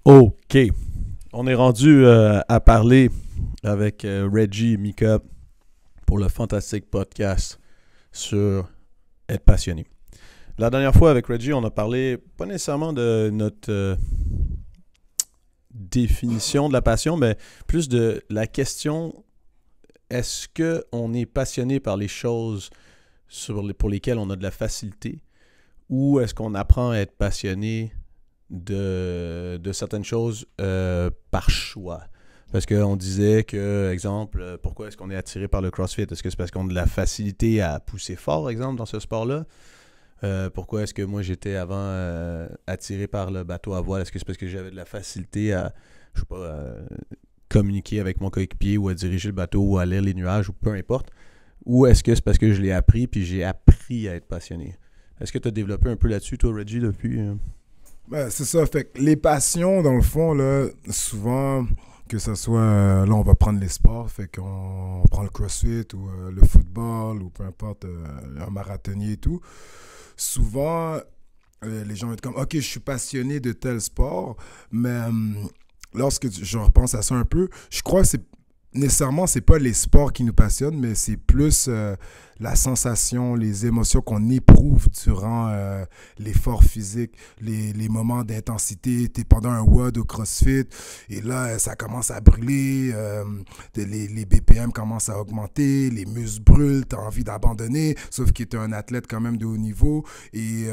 OK. On est rendu à parler avec Reggie et Mika pour le fantastique podcast sur être passionné. La dernière fois avec Reggie, on a parlé pas nécessairement de notre définition de la passion, mais plus de la question, est-ce qu'on est passionné par les choses pour lesquelles on a de la facilité ou est-ce qu'on apprend à être passionné de certaines choses par choix? Parce qu'on disait que, exemple, pourquoi est-ce qu'on est attiré par le CrossFit? Est-ce que c'est parce qu'on a de la facilité à pousser fort, exemple, dans ce sport-là? Pourquoi est-ce que moi j'étais avant attiré par le bateau à voile? Est-ce que c'est parce que j'avais de la facilité à, je sais pas, à communiquer avec mon coéquipier ou à diriger le bateau ou à lire les nuages ou peu importe? Ou est-ce que c'est parce que je l'ai appris puis j'ai appris à être passionné? Est-ce que tu as développé un peu là-dessus, toi, Reggie, depuis? Ben, c'est ça. Fait que les passions, dans le fond, là, souvent, que ce soit, là, on va prendre les sports, fait qu'on prend le CrossFit ou le football ou peu importe, un marathonnier et tout. Souvent, les gens vont être comme, OK, je suis passionné de tel sport, mais lorsque je repense à ça un peu, je crois que nécessairement, c'est pas les sports qui nous passionnent, mais c'est plus la sensation, les émotions qu'on éprouve durant l'effort physique, les moments d'intensité. T'es pendant un WOD au CrossFit et là, ça commence à brûler, les BPM commencent à augmenter, les muscles brûlent, t'as envie d'abandonner, sauf que t'es un athlète quand même de haut niveau et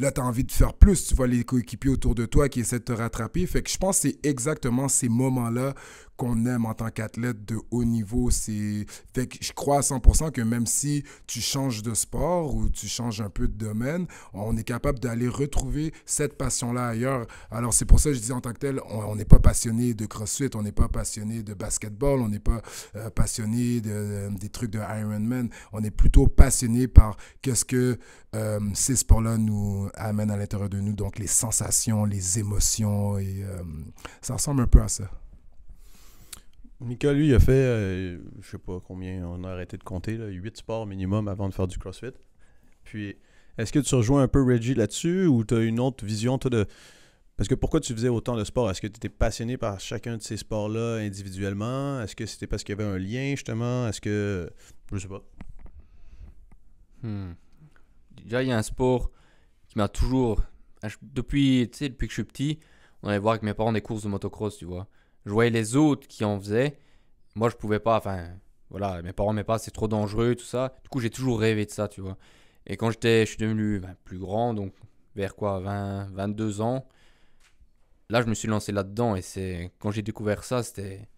là, t'as envie de faire plus. Tu vois les coéquipiers autour de toi qui essaient de te rattraper. Fait que je pense que c'est exactement ces moments-là qu'on aime en tant qu'athlète de haut niveau. Fait que je crois à 100% que même si tu changes de sport ou tu changes un peu de domaine, on est capable d'aller retrouver cette passion-là ailleurs. Alors c'est pour ça que je dis en tant que tel, on n'est pas passionné de CrossFit, on n'est pas passionné de basketball, on n'est pas passionné des trucs de Ironman. On est plutôt passionné par qu'est-ce que ces sports-là nous amènent à l'intérieur de nous. Donc les sensations, les émotions, et ça ressemble un peu à ça. Mika, lui, il a fait, je sais pas combien, on a arrêté de compter, là, 8 sports minimum avant de faire du CrossFit. Puis, est-ce que tu rejoins un peu Reggie là-dessus ou tu as une autre vision, toi, de... Parce que pourquoi tu faisais autant de sports? Est-ce que tu étais passionné par chacun de ces sports-là individuellement? Est-ce que c'était parce qu'il y avait un lien, justement? Est-ce que... Je sais pas. Déjà, il y a un sport qui m'a toujours... depuis que je suis petit, on allait voir avec mes parents des courses de motocross, tu vois. Je voyais les autres qui en faisaient. Moi, je pouvais pas. Enfin, voilà, mes parents m'aimaient pas, c'est trop dangereux, tout ça. Du coup, j'ai toujours rêvé de ça, tu vois. Et quand je suis devenu plus grand, donc vers quoi, 20, 22 ans, là, je me suis lancé là-dedans. Et quand j'ai découvert ça, c'était.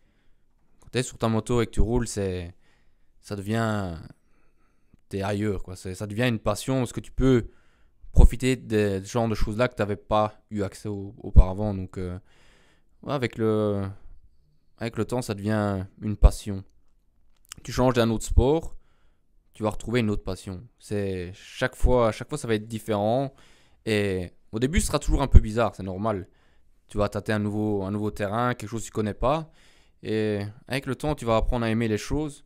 Quand t'es sur ta moto et que tu roules, ça devient. T'es ailleurs, quoi. Ça devient une passion parce que tu peux profiter de ce genre de choses-là que t'avais pas eu accès auparavant. Donc. Ouais, avec le temps, ça devient une passion. Tu changes d'un autre sport, tu vas retrouver une autre passion. Chaque fois, ça va être différent. Et au début, ce sera toujours un peu bizarre, c'est normal. Tu vas tâter un nouveau terrain, quelque chose que tu connais pas. Et avec le temps, tu vas apprendre à aimer les choses,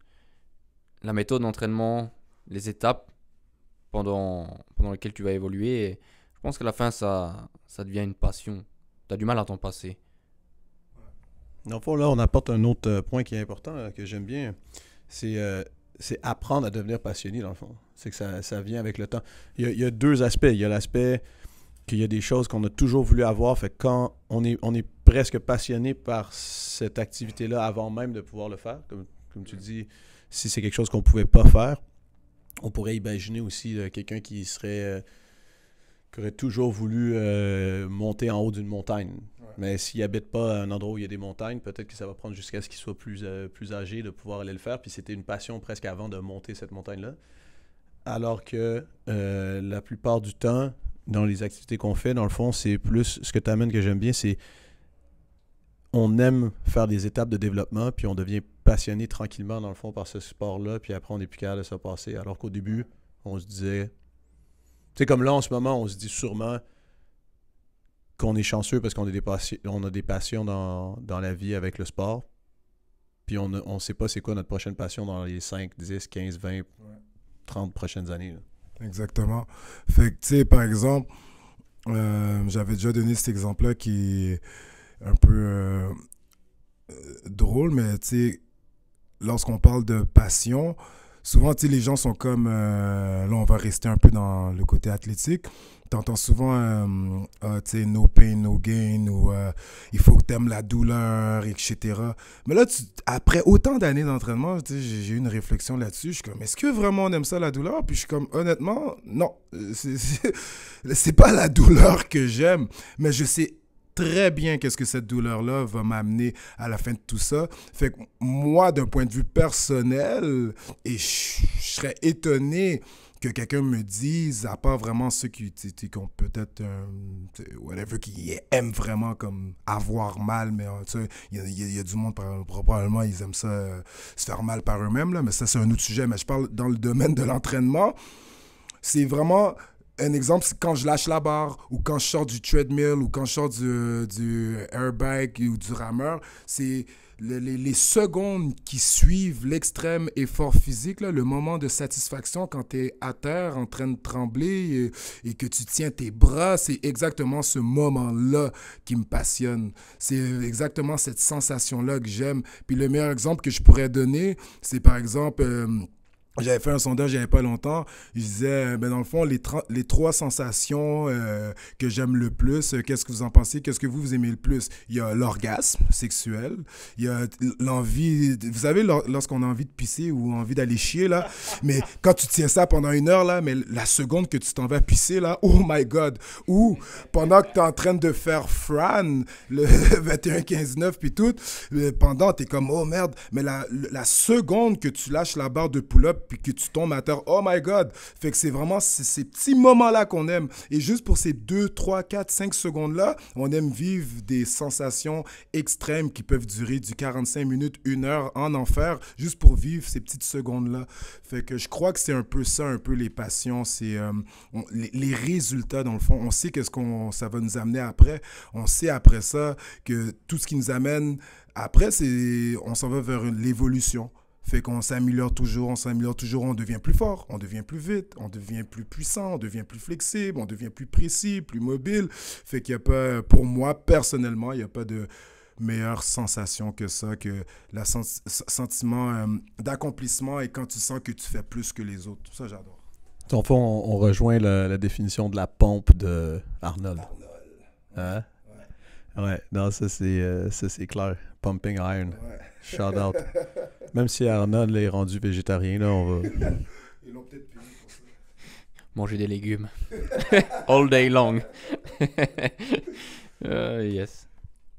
la méthode d'entraînement, les étapes pendant lesquelles tu vas évoluer. Et je pense qu'à la fin, ça devient une passion. Tu as du mal à t'en passer. Dans le fond, là, on apporte un autre point qui est important, que j'aime bien. C'est apprendre à devenir passionné, dans le fond. C'est que ça vient avec le temps. Il y a deux aspects. Il y a l'aspect qu'il y a des choses qu'on a toujours voulu avoir. Fait que quand on est presque passionné par cette activité-là avant même de pouvoir le faire, comme tu dis, si c'est quelque chose qu'on ne pouvait pas faire, on pourrait imaginer aussi quelqu'un qui aurait toujours voulu monter en haut d'une montagne. Ouais. Mais s'il habite pas à un endroit où il y a des montagnes, peut-être que ça va prendre jusqu'à ce qu'il soit plus âgé de pouvoir aller le faire. Puis c'était une passion presque avant de monter cette montagne-là. Alors que la plupart du temps, dans les activités qu'on fait, dans le fond, c'est plus... Ce que tu amènes que j'aime bien, c'est on aime faire des étapes de développement, puis on devient passionné tranquillement, dans le fond, par ce sport-là, puis après, on n'est plus capable de se passer. Alors qu'au début, on se disait... Tu sais, comme là, en ce moment, on se dit sûrement qu'on est chanceux parce qu'on a des passions dans la vie avec le sport. Puis on ne sait pas c'est quoi notre prochaine passion dans les 5, 10, 15, 20, 30 prochaines années. Là. Exactement. Fait que, tu sais, par exemple, J'avais déjà donné cet exemple-là qui est un peu drôle, mais tu sais, lorsqu'on parle de passion, souvent, tu sais, les gens sont comme... là, on va rester un peu dans le côté athlétique. T'entends souvent, tu sais, no pain, no gain, ou il faut que t'aimes la douleur, etc. Mais là, après autant d'années d'entraînement, tu sais, j'ai eu une réflexion là-dessus. Je suis comme, est-ce que vraiment on aime ça, la douleur? Puis je suis comme, honnêtement, non. C'est pas la douleur que j'aime, mais je sais très bien qu'est-ce que cette douleur-là va m'amener à la fin de tout ça. Fait que moi, d'un point de vue personnel, et je serais étonné que quelqu'un me dise, à part vraiment ceux qui ont peut-être, whatever, qui aiment vraiment comme avoir mal, mais tu sais, il y a du monde, probablement, ils aiment ça, se faire mal par eux-mêmes, là, mais ça, c'est un autre sujet. Mais je parle dans le domaine de l'entraînement, c'est vraiment... Un exemple, c'est quand je lâche la barre ou quand je sors du treadmill ou quand je sors du airbag ou du rameur, c'est les secondes qui suivent l'extrême effort physique, là, le moment de satisfaction quand tu es à terre en train de trembler et que tu tiens tes bras, c'est exactement ce moment-là qui me passionne. C'est exactement cette sensation-là que j'aime. Puis le meilleur exemple que je pourrais donner, c'est par exemple... j'avais fait un sondage il n'y a pas longtemps. Je disais, ben dans le fond, les trois sensations que j'aime le plus, qu'est-ce que vous en pensez? Qu'est-ce que vous aimez le plus? Il y a l'orgasme sexuel. Il y a l'envie... Vous savez, lorsqu'on a envie de pisser ou envie d'aller chier, là, mais quand tu tiens ça pendant 1 heure, là, mais la seconde que tu t'en vas pisser, là, oh my God! Ou pendant que tu es en train de faire Fran, le 21-15-9, puis tout, pendant, tu es comme, oh merde, mais la seconde que tu lâches la barre de pull-up, puis que tu tombes à terre, oh my God! Fait que c'est vraiment ces petits moments-là qu'on aime. Et juste pour ces 2, 3, 4, 5 secondes-là, on aime vivre des sensations extrêmes qui peuvent durer du 45 minutes, 1 heure en enfer, juste pour vivre ces petites secondes-là. Fait que je crois que c'est un peu ça, un peu les passions. C'est les résultats, dans le fond. On sait ça va nous amener après. On sait après ça que tout ce qui nous amène après, on s'en va vers l'évolution. Fait qu'on s'améliore toujours, on devient plus fort, on devient plus vite, on devient plus puissant, on devient plus flexible, on devient plus précis, plus mobile. Fait qu'il n'y a pas, pour moi, personnellement, il n'y a pas de meilleure sensation que ça, que le sentiment d'accomplissement et quand tu sens que tu fais plus que les autres. Ça, j'adore. Dans le fond, on rejoint la définition de la pompe de Arnold. Hein? Ouais, non, ça c'est clair. Pumping Iron. Ouais. Shout out. Même si Arnold est rendu végétarien, là, on va... Ils l'ont peut-être payé pour ça. Manger des légumes. All day long. Yes.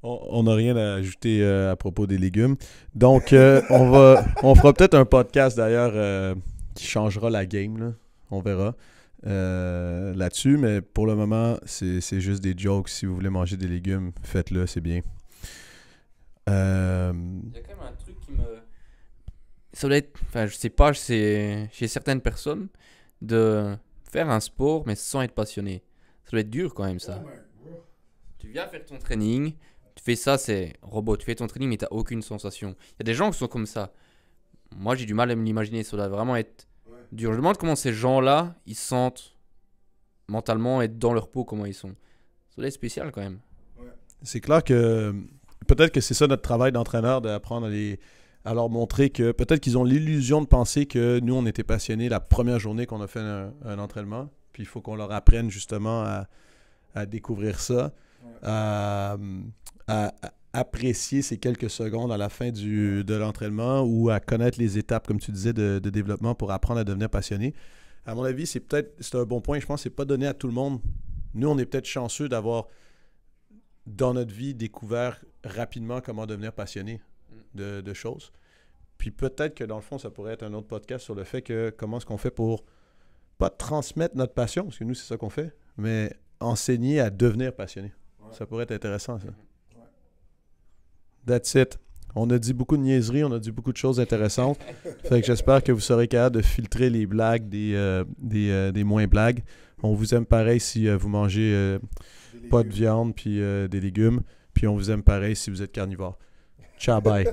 On n'a rien à ajouter à propos des légumes. Donc, on fera peut-être un podcast d'ailleurs qui changera la game, là. On verra là-dessus. Mais pour le moment, c'est juste des jokes. Si vous voulez manger des légumes, faites-le, c'est bien. Il y a quand même un truc qui me... Ça doit être... Enfin, je sais pas, c'est chez certaines personnes de faire un sport, mais sans être passionné. Ça doit être dur quand même, ça. Tu viens faire ton training, tu fais ça, c'est robot. Tu fais ton training, mais tu n'as aucune sensation. Il y a des gens qui sont comme ça. Moi, j'ai du mal à me l'imaginer. Ça doit vraiment être dur. Je me demande comment ces gens-là, ils se sentent mentalement et dans leur peau, comment ils sont. Ça doit être spécial quand même. C'est clair que peut-être que c'est ça notre travail d'entraîneur, d'apprendre à leur montrer que peut-être qu'ils ont l'illusion de penser que nous, on était passionnés la première journée qu'on a fait un entraînement. Puis il faut qu'on leur apprenne justement à découvrir ça, à apprécier ces quelques secondes à la fin de l'entraînement ou à connaître les étapes, comme tu disais, de développement pour apprendre à devenir passionné. À mon avis, c'est un bon point. Je pense que c'est pas donné à tout le monde. Nous, on est peut-être chanceux d'avoir, dans notre vie, découvert rapidement comment devenir passionné de choses. Puis peut-être que dans le fond, ça pourrait être un autre podcast sur le fait que comment est-ce qu'on fait pour pas transmettre notre passion, parce que nous, c'est ça qu'on fait, mais enseigner à devenir passionné. Ouais. Ça pourrait être intéressant, ça. Ouais. That's it. On a dit beaucoup de niaiseries, on a dit beaucoup de choses intéressantes. Fait que j'espère que vous serez capable de filtrer les blagues des moins blagues. On vous aime pareil si vous mangez pas de viande puis des légumes. Puis on vous aime pareil si vous êtes carnivore. Ciao, bye.